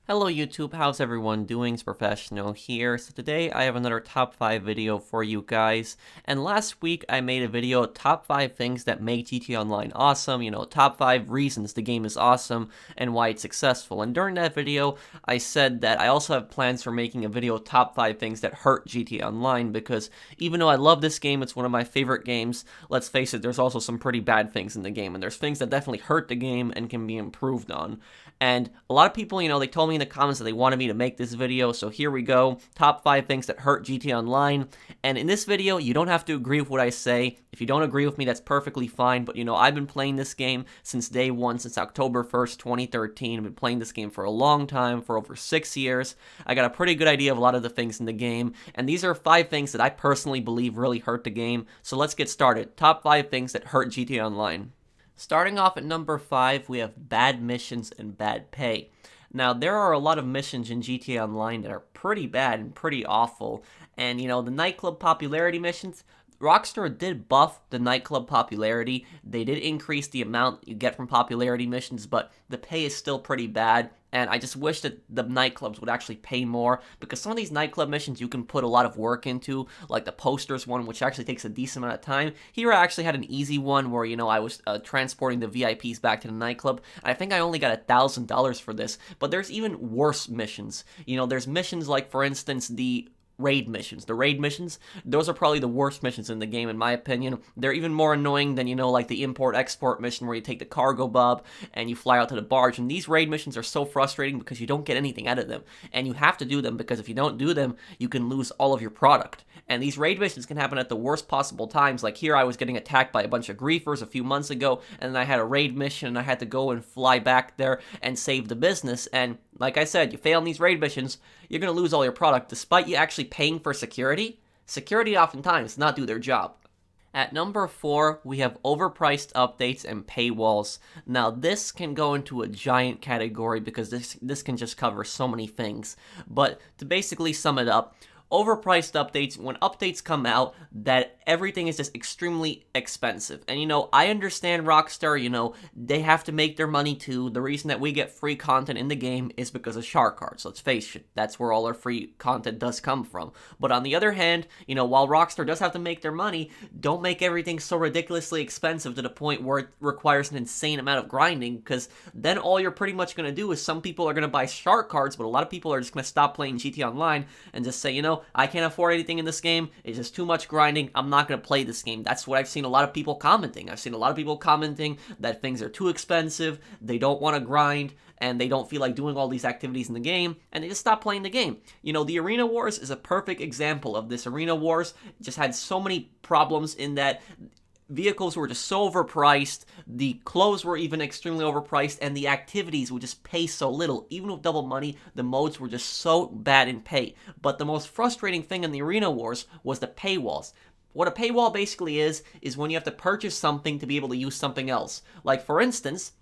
Hello YouTube, how's everyone doing? It's Professional here. So today I have another top 5 video for you guys. And last week I made a video, top 5 things that make GTA Online awesome, top 5 reasons the game is awesome and why it's successful. And during that video, I said that I also have plans for making a video, top 5 things that hurt GTA Online, because even though I love this game, it's one of my favorite games, let's face it, there's also some pretty bad things in the game. And there's things that definitely hurt the game and can be improved on. And a lot of people, they told me in the comments that they wanted me to make this video, so here we go. Top 5 things that hurt GTA Online. And in this video, you don't have to agree with what I say. If you don't agree with me, that's perfectly fine, but I've been playing this game since day one, since October 1st, 2013. I've been playing this game for a long time, for over 6 years. I got a pretty good idea of a lot of the things in the game, and these are 5 things that I personally believe really hurt the game. So let's get started. Top 5 things that hurt GTA Online. Starting off at number 5, we have bad missions and bad pay. Now, there are a lot of missions in GTA Online that are pretty bad and pretty awful. And, the nightclub popularity missions, Rockstar did buff the nightclub popularity. They did increase the amount you get from popularity missions, but the pay is still pretty bad. And I just wish that the nightclubs would actually pay more, because some of these nightclub missions you can put a lot of work into, like the posters one, which actually takes a decent amount of time. Here I actually had an easy one where, I was transporting the VIPs back to the nightclub. And I think I only got $1,000 for this, but there's even worse missions. There's missions like, for instance, the raid missions. The raid missions, those are probably the worst missions in the game, in my opinion. They're even more annoying than, like the import-export mission where you take the cargo bob and you fly out to the barge. And these raid missions are so frustrating because you don't get anything out of them. And you have to do them, because if you don't do them, you can lose all of your product. And these raid missions can happen at the worst possible times. Like here, I was getting attacked by a bunch of griefers a few months ago, and then I had a raid mission, and I had to go and fly back there and save the business. And like I said, you fail in these raid missions, you're going to lose all your product, despite you actually paying for security. Security oftentimes does not do their job. At number 4, we have overpriced updates and paywalls. Now, this can go into a giant category because this can just cover so many things. But to basically sum it up, overpriced updates, when updates come out, that everything is just extremely expensive. And I understand Rockstar, they have to make their money too. The reason that we get free content in the game is because of shark cards. Let's face it, that's where all our free content does come from. But on the other hand, while Rockstar does have to make their money, don't make everything so ridiculously expensive to the point where it requires an insane amount of grinding, because then all you're pretty much going to do is, some people are going to buy shark cards, but a lot of people are just going to stop playing GTA Online and just say, I can't afford anything in this game. It's just too much grinding. I'm not going to play this game. That's what I've seen a lot of people commenting. I've seen a lot of people commenting that things are too expensive, they don't want to grind, and they don't feel like doing all these activities in the game, and they just stop playing the game. The Arena Wars is a perfect example of this. Arena Wars just had so many problems in that vehicles were just so overpriced, the clothes were even extremely overpriced, and the activities would just pay so little. Even with double money, the modes were just so bad in pay. But the most frustrating thing in the Arena Wars was the paywalls. What a paywall basically is when you have to purchase something to be able to use something else. Like, for instance,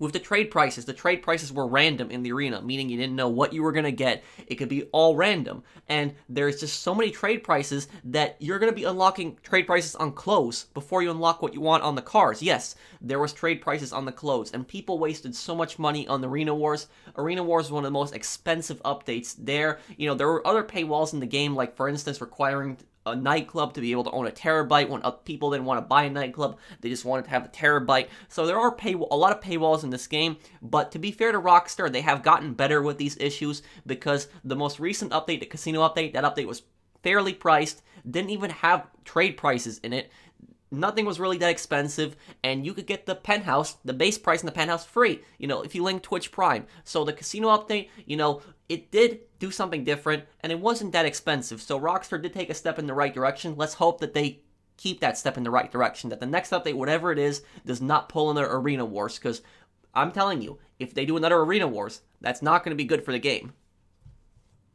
with the trade prices were random in the arena, meaning you didn't know what you were going to get. It could be all random. And there's just so many trade prices that you're going to be unlocking trade prices on clothes before you unlock what you want on the cars. Yes, there was trade prices on the clothes, and people wasted so much money on the Arena Wars. Arena Wars was one of the most expensive updates there. There were other paywalls in the game, like, for instance, requiring a nightclub to be able to own a terabyte when people didn't want to buy a nightclub. They just wanted to have a terabyte. So there are a lot of paywalls in this game, but to be fair to Rockstar, they have gotten better with these issues, because the most recent update, the casino update, that update was fairly priced, didn't even have trade prices in it. Nothing was really that expensive, and you could get the penthouse, the base price in the penthouse, free, if you link Twitch Prime. So the casino update, it did do something different, and it wasn't that expensive. So Rockstar did take a step in the right direction. Let's hope that they keep that step in the right direction, that the next update, whatever it is, does not pull another Arena Wars, because I'm telling you, if they do another Arena Wars, that's not going to be good for the game.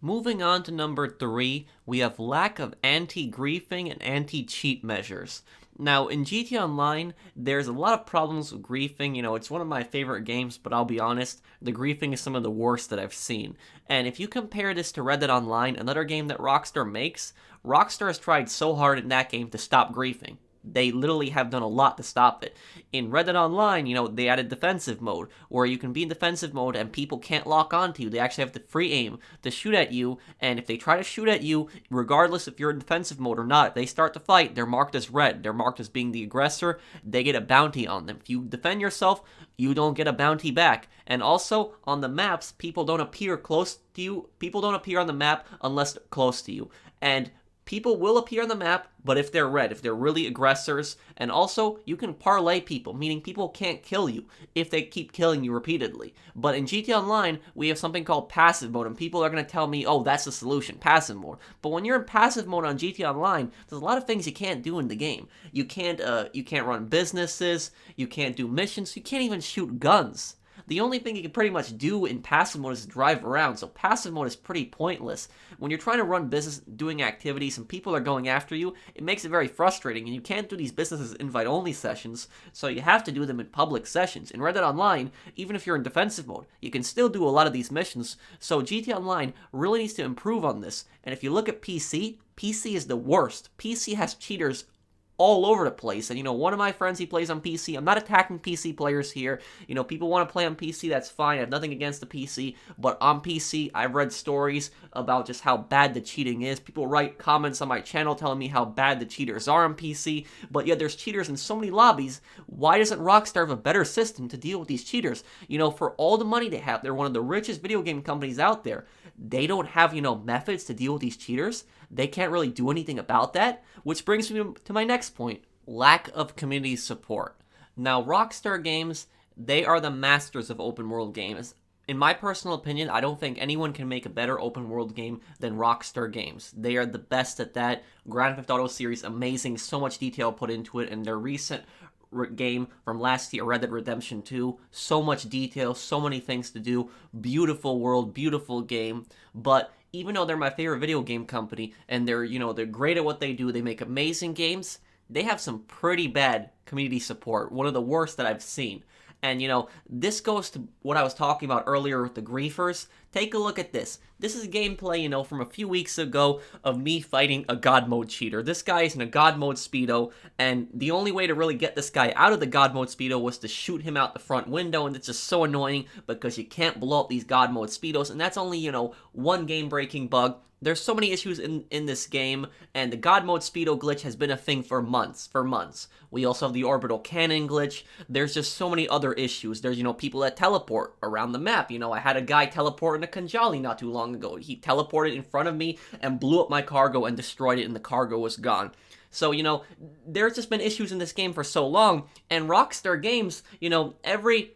Moving on to number 3, we have lack of anti-griefing and anti-cheat measures. Now, in GTA Online, there's a lot of problems with griefing. It's one of my favorite games, but I'll be honest, the griefing is some of the worst that I've seen. And if you compare this to Red Dead Online, another game that Rockstar makes, Rockstar has tried so hard in that game to stop griefing. they literally have done a lot to stop it. In Red Dead Online, they added defensive mode, where you can be in defensive mode and people can't lock onto you. They actually have the free aim to shoot at you, and if they try to shoot at you, regardless if you're in defensive mode or not, if they start to fight, they're marked as red. They're marked as being the aggressor. They get a bounty on them. If you defend yourself, you don't get a bounty back. And also, on the maps, people don't appear close to you. People don't appear on the map unless they're close to you. And people will appear on the map, but if they're red, if they're really aggressors. And also, you can parlay people, meaning people can't kill you if they keep killing you repeatedly. But in GTA Online, we have something called passive mode, and people are going to tell me, oh, that's the solution, passive mode. But when you're in passive mode on GTA Online, there's a lot of things you can't do in the game. You can't run businesses, you can't do missions, you can't even shoot guns. The only thing you can pretty much do in passive mode is drive around, so passive mode is pretty pointless. When you're trying to run business, doing activities, and people are going after you, it makes it very frustrating, and you can't do these businesses invite-only sessions, so you have to do them in public sessions. In Red Dead Online, even if you're in defensive mode, you can still do a lot of these missions, so GTA Online really needs to improve on this. And if you look at PC is the worst. PC has cheaters all over the place. And, one of my friends, he plays on PC. I'm not attacking PC players here. People want to play on PC, that's fine. I have nothing against the PC. But on PC, I've read stories about just how bad the cheating is. People write comments on my channel telling me how bad the cheaters are on PC. But yeah, there's cheaters in so many lobbies. Why doesn't Rockstar have a better system to deal with these cheaters? For all the money they have, they're one of the richest video game companies out there. They don't have, methods to deal with these cheaters. They can't really do anything about that, which brings me to my next point. Lack of community support. Now, Rockstar Games, they are the masters of open world games. In my personal opinion, I don't think anyone can make a better open world game than Rockstar Games. They are the best at that. Grand Theft Auto series, amazing, so much detail put into it, and their recent game from last year, Red Dead Redemption 2, so much detail, so many things to do, beautiful world, beautiful game. But even though they're my favorite video game company, and they're great at what they do, they make amazing games, they have some pretty bad community support, one of the worst that I've seen. And, this goes to what I was talking about earlier with the griefers. Take a look at this. This is gameplay, from a few weeks ago of me fighting a God Mode cheater. This guy is in a God Mode Speedo, and the only way to really get this guy out of the God Mode Speedo was to shoot him out the front window, and it's just so annoying because you can't blow up these God Mode Speedos, and that's only, one game-breaking bug. There's so many issues in this game, and the God Mode Speedo glitch has been a thing for months. We also have the orbital cannon glitch. There's just so many other issues. There's, people that teleport around the map. I had a guy teleport into Khanjali not too long ago. He teleported in front of me and blew up my cargo and destroyed it, and the cargo was gone. So, there's just been issues in this game for so long, and Rockstar Games, every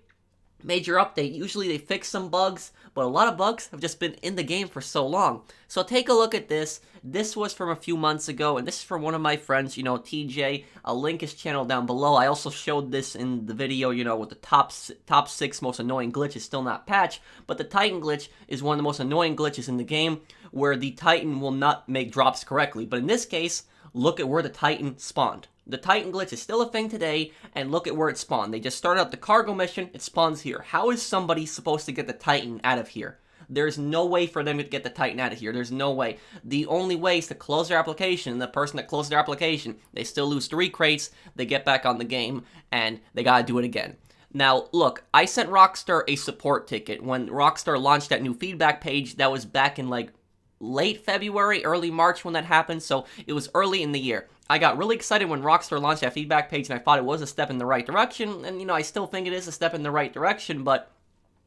major update, usually they fix some bugs, but a lot of bugs have just been in the game for so long. So take a look at this. This was from a few months ago, and this is from one of my friends, TJ. I'll link his channel down below. I also showed this in the video, with the top 6 most annoying glitches still not patched, but the Titan glitch is one of the most annoying glitches in the game, where the Titan will not make drops correctly. But in this case, look at where the Titan spawned. The Titan glitch is still a thing today, and look at where it spawned. They just started out the cargo mission, it spawns here. How is somebody supposed to get the Titan out of here? There's no way for them to get the Titan out of here. There's no way. The only way is to close their application, and the person that closed their application, they still lose 3 crates, they get back on the game, and they gotta do it again. Now, look, I sent Rockstar a support ticket. When Rockstar launched that new feedback page, that was back in, late February, early March when that happened, so it was early in the year. I got really excited when Rockstar launched that feedback page, and I thought it was a step in the right direction, and, I still think it is a step in the right direction, but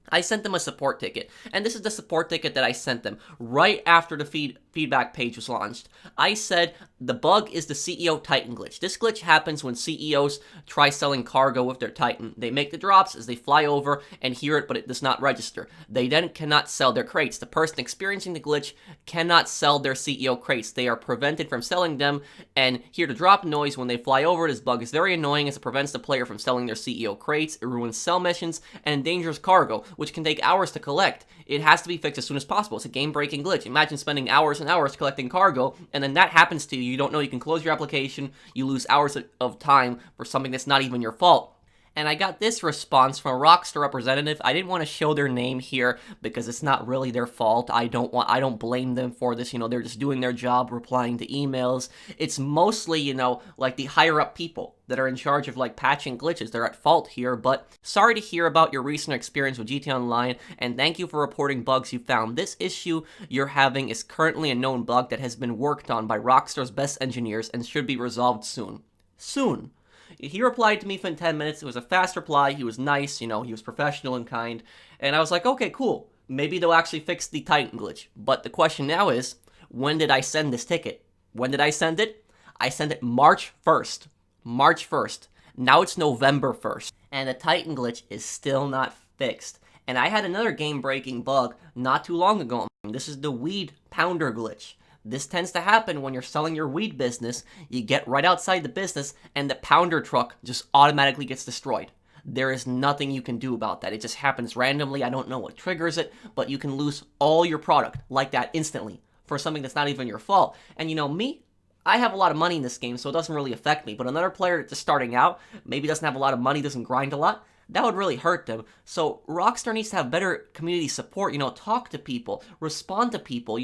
I sent them a support ticket, and this is the support ticket that I sent them right after the feedback page was launched. I said the bug is the CEO Titan glitch. This glitch happens when CEOs try selling cargo with their Titan. They make the drops as they fly over and hear it, but it does not register. They then cannot sell their crates. The person experiencing the glitch cannot sell their CEO crates. They are prevented from selling them and hear the drop noise when they fly over. This bug is very annoying as it prevents the player from selling their CEO crates. It ruins sell missions and endangers cargo, which can take hours to collect. It has to be fixed as soon as possible. It's a game-breaking glitch. Imagine spending hours and hours collecting cargo, and then that happens to you. You don't know you can close your application. You lose hours of time for something that's not even your fault. And I got this response from a Rockstar representative. I didn't want to show their name here because it's not really their fault. I don't blame them for this. They're just doing their job, replying to emails. It's mostly, like the higher up people that are in charge of like patching glitches. They're at fault here, but sorry to hear about your recent experience with GTA Online, and thank you for reporting bugs you found. This issue you're having is currently a known bug that has been worked on by Rockstar's best engineers and should be resolved soon. Soon. He replied to me within 10 minutes. It was a fast reply. He was nice, he was professional and kind. And I was like, okay, cool. Maybe they'll actually fix the Titan glitch. But the question now is, when did I send this ticket? When did I send it? I sent it March 1st. March 1st. Now it's November 1st. And the Titan glitch is still not fixed. And I had another game-breaking bug not too long ago. This is the weed pounder glitch. This tends to happen when you're selling your weed business. You get right outside the business and the pounder truck just automatically gets destroyed. There is nothing you can do about that. It just happens randomly. I don't know what triggers it, but you can lose all your product like that instantly for something that's not even your fault. And me, I have a lot of money in this game, so it doesn't really affect me. But another player just starting out, maybe doesn't have a lot of money, doesn't grind a lot, that would really hurt them. So Rockstar needs to have better community support, talk to people, respond to people,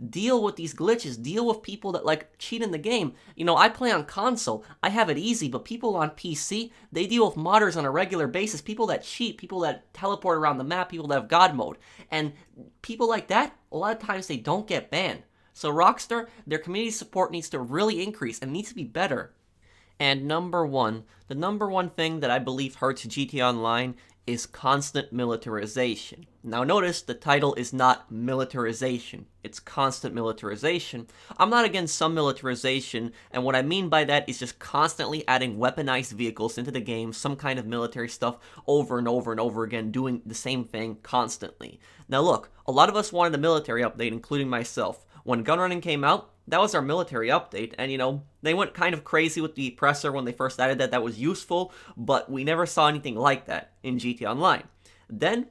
deal with these glitches, deal with people that like cheat in the game. I play on console, I have it easy, but people on PC, they deal with modders on a regular basis, people that cheat, people that teleport around the map, people that have God mode. And people like that, a lot of times they don't get banned. So Rockstar, their community support needs to really increase and needs to be better. And the number one thing that I believe hurts GTA Online is constant militarization. Now notice the title is not militarization, it's constant militarization. I'm not against some militarization, and what I mean by that is just constantly adding weaponized vehicles into the game, some kind of military stuff over and over and over again, doing the same thing constantly. Now look, a lot of us wanted a military update, including myself. When gun running came out, that was our military update, and they went kind of crazy with the oppressor when they first added that. That was useful, but we never saw anything like that in GTA Online. Then,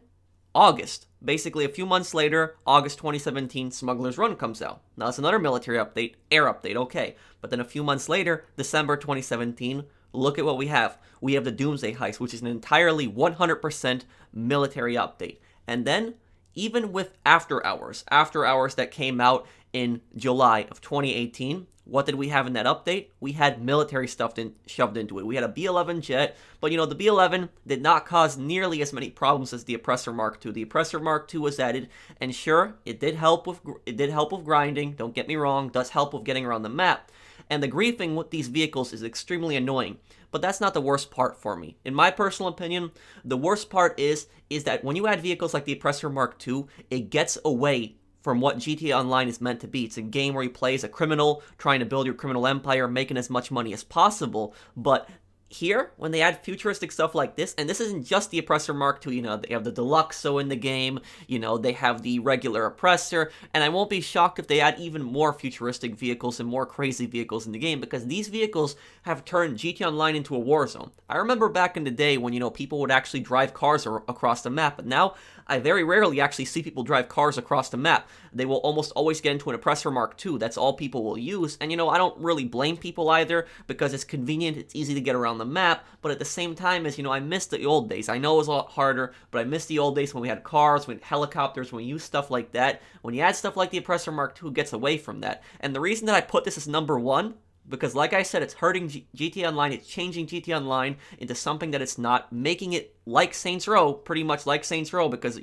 August, basically a few months later, August 2017, Smuggler's Run comes out. Now it's another military update, air update, okay. But then a few months later, December 2017, look at what we have. We have the Doomsday Heist, which is an entirely 100% military update. And then, even with After Hours that came out in July of 2018, what did we have in that update? We had military stuff shoved into it. We had a B-11 jet, but the B-11 did not cause nearly as many problems as the Oppressor Mark II. The Oppressor Mark II was added, and sure, it did help with grinding. Don't get me wrong, does help with getting around the map. And the griefing with these vehicles is extremely annoying. But that's not the worst part for me. In my personal opinion, the worst part is that when you add vehicles like the Oppressor Mark II, it gets away from what GTA Online is meant to be. It's a game where you play as a criminal, trying to build your criminal empire, making as much money as possible. But here, when they add futuristic stuff like this, and this isn't just the Oppressor Mark II, they have the Deluxo in the game, they have the regular Oppressor, and I won't be shocked if they add even more futuristic vehicles and more crazy vehicles in the game, because these vehicles have turned GTA Online into a war zone. I remember back in the day when, people would actually drive cars across the map, but now I very rarely actually see people drive cars across the map. They will almost always get into an Oppressor Mark II. That's all people will use. And I don't really blame people either, because it's convenient, it's easy to get around the map, but at the same time as, I miss the old days. I know it was a lot harder, but I miss the old days when we had cars, when we had helicopters, when we used stuff like that. When you add stuff like the Oppressor Mark II, it gets away from that. And the reason that I put this as number one, because like I said, it's hurting GTA Online, it's changing GTA Online into something that it's not, making it like Saints Row, pretty much like Saints Row, because,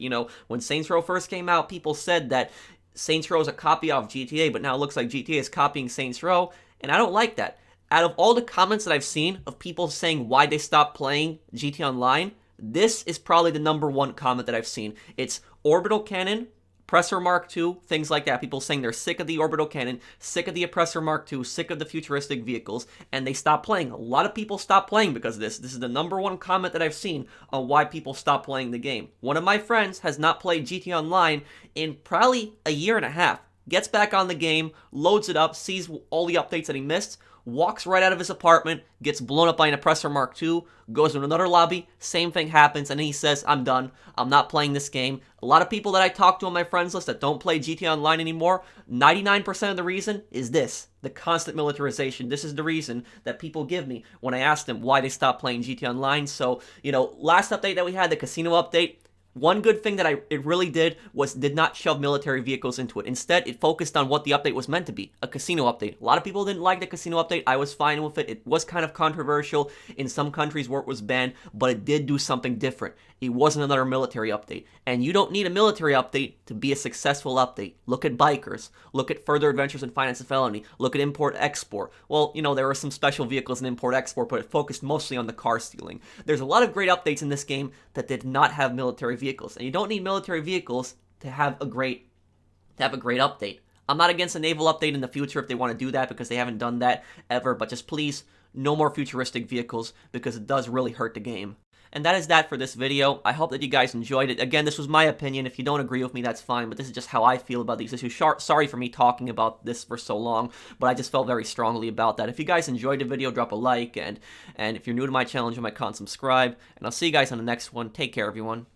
when Saints Row first came out, people said that Saints Row is a copy of GTA, but now it looks like GTA is copying Saints Row, and I don't like that. Out of all the comments that I've seen of people saying why they stopped playing GTA Online, this is probably the number one comment that I've seen. It's Orbital Cannon, Oppressor Mark II, things like that. People saying they're sick of the Orbital Cannon, sick of the Oppressor Mark II, sick of the futuristic vehicles, and they stopped playing. A lot of people stopped playing because of this. This is the number one comment that I've seen on why people stop playing the game. One of my friends has not played GTA Online in probably a year and a half. Gets back on the game, loads it up, sees all the updates that he missed, walks right out of his apartment, gets blown up by an Oppressor Mark II, goes to another lobby, same thing happens, and then he says, I'm done, I'm not playing this game. A lot of people that I talk to on my friends list that don't play GTA Online anymore, 99% of the reason is this, the constant militarization. This is the reason that people give me when I ask them why they stopped playing GTA Online. So, last update that we had, the casino update, one good thing that it really did was did not shove military vehicles into it. Instead, it focused on what the update was meant to be, a casino update. A lot of people didn't like the casino update. I was fine with it. It was kind of controversial in some countries where it was banned, but it did do something different. It wasn't another military update. And you don't need a military update to be a successful update. Look at Bikers. Look at Further Adventures in Finance and Felony. Look at Import-Export. Well, there were some special vehicles in Import-Export, but it focused mostly on the car stealing. There's a lot of great updates in this game that did not have military vehicles. And you don't need military vehicles to have a great update. I'm not against a naval update in the future if they want to do that, because they haven't done that ever, but just please, no more futuristic vehicles, because it does really hurt the game. And that is that for this video. I hope that you guys enjoyed it. Again, this was my opinion. If you don't agree with me, that's fine, but this is just how I feel about these issues. Sorry for me talking about this for so long, but I just felt very strongly about that. If you guys enjoyed the video, drop a like, and if you're new to my channel, enjoy my content, subscribe, and I'll see you guys on the next one. Take care, everyone.